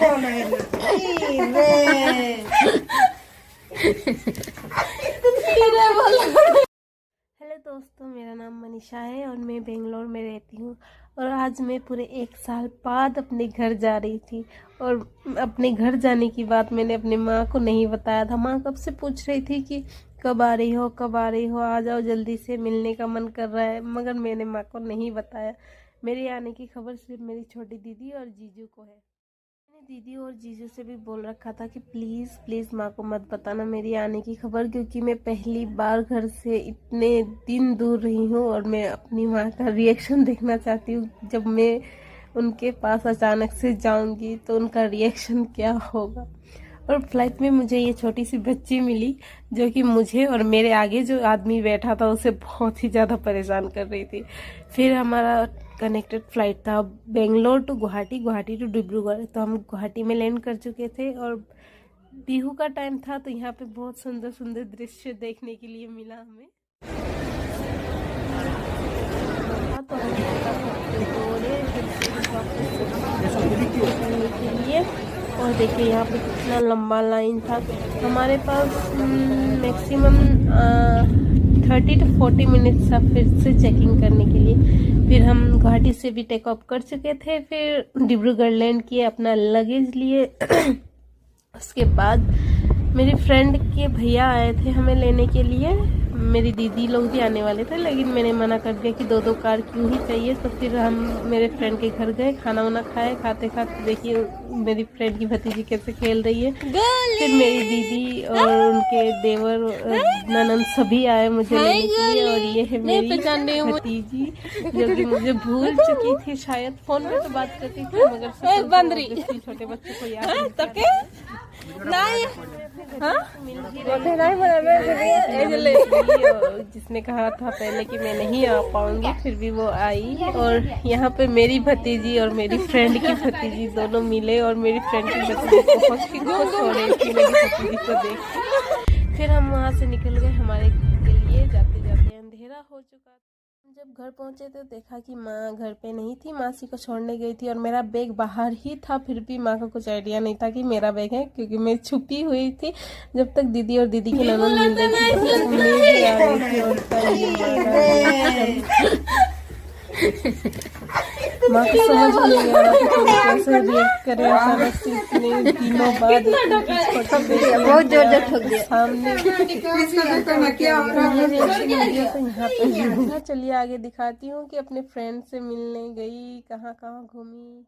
Hello दोस्तों, मेरा नाम मनीषा है और मैं बेंगलोर में रहती हूँ। और आज मैं पूरे 1 साल बाद अपने घर जा रही थी। और अपने घर जाने की बात मैंने अपनी माँ को नहीं बताया था। माँ कब से पूछ रही थी कि कब आ रही हो, कब आ रही हो, आ जाओ जल्दी से, मिलने का मन कर रहा है। मगर मैंने माँ को नहीं बताया। मेरे आने की खबर सिर्फ मेरी छोटी दीदी और जीजू को है। मैंने दीदी और जीजू से भी बोल रखा था कि प्लीज़ प्लीज़ माँ को मत बताना मेरी आने की खबर, क्योंकि मैं पहली बार घर से इतने दिन दूर रही हूँ और मैं अपनी माँ का रिएक्शन देखना चाहती हूँ। जब मैं उनके पास अचानक से जाऊँगी तो उनका रिएक्शन क्या होगा। और फ्लाइट में मुझे ये छोटी सी बच्ची मिली जो कि मुझे और मेरे आगे जो आदमी बैठा था उसे बहुत ही ज़्यादा परेशान कर रही थी। फिर हमारा कनेक्टेड फ्लाइट था बेंगलोर टू गुवाहाटी, गुवाहाटी टू डिब्रूगढ़। तो हम गुवाहाटी में लैंड कर चुके थे और बिहू का टाइम था, तो यहाँ पे बहुत सुंदर सुंदर दृश्य देखने के लिए मिला हमें। तो हम के लिए, और देखिए यहाँ पे कितना लंबा लाइन था। हमारे पास मैक्सिमम 30 to 40 मिनट्स था फिर से चेकिंग करने के लिए। फिर हम गुवाहाटी से भी टेक ऑफ कर चुके थे, फिर डिब्रूगढ़ लैंड किए, अपना लगेज लिए। उसके बाद मेरी फ्रेंड के भैया आए थे हमें लेने के लिए। मेरी दीदी लोग भी आने वाले थे, लेकिन मैंने मना कर दिया कि 2-2 कार क्यों ही चाहिए। तो फिर हम मेरे फ्रेंड के घर गए, खाना वाना खाए। खाते खाते देखिए मेरी फ्रेंड की भतीजी कैसे खेल रही है। फिर मेरी दीदी और उनके देवर ननंद सभी आए मुझे लेने के लिए। और ये है मेरी भतीजी जो कि मुझे भूल चुकी थी शायद। फोन में तो बात करती थी मगर छोटे बच्चे को याद जिसने कहा था पहले कि मैं नहीं आ पाऊंगी, फिर भी वो आई। और यहाँ पे मेरी भतीजी और मेरी फ्रेंड की भतीजी दोनों मिले और मेरी फ्रेंड की भतीजी बहुत ही खुश हो रही थी मेरी भतीजी को देख। फिर हम वहाँ से निकल गए हमारे घर के लिए। जाते जाते अंधेरा हो चुका था। जब घर पहुंचे तो देखा कि माँ घर पे नहीं थी, मासी को छोड़ने गई थी और मेरा बैग बाहर ही था। फिर भी माँ को कुछ आइडिया नहीं था कि मेरा बैग है, क्योंकि मैं छुपी हुई थी। जब तक दीदी और दीदी की ननद मिल रही थी तब तक मैं भी आ रही थी। और माँ को समझ नहीं आ रहा था कि कैसे रिएक्ट करे अचानक से इतने दिनों बाद। बहुत जोर जोर ठोक दिया सामने। चलिए आगे दिखाती हूँ कि अपने फ्रेंड से मिलने गई, कहाँ कहाँ घूमी।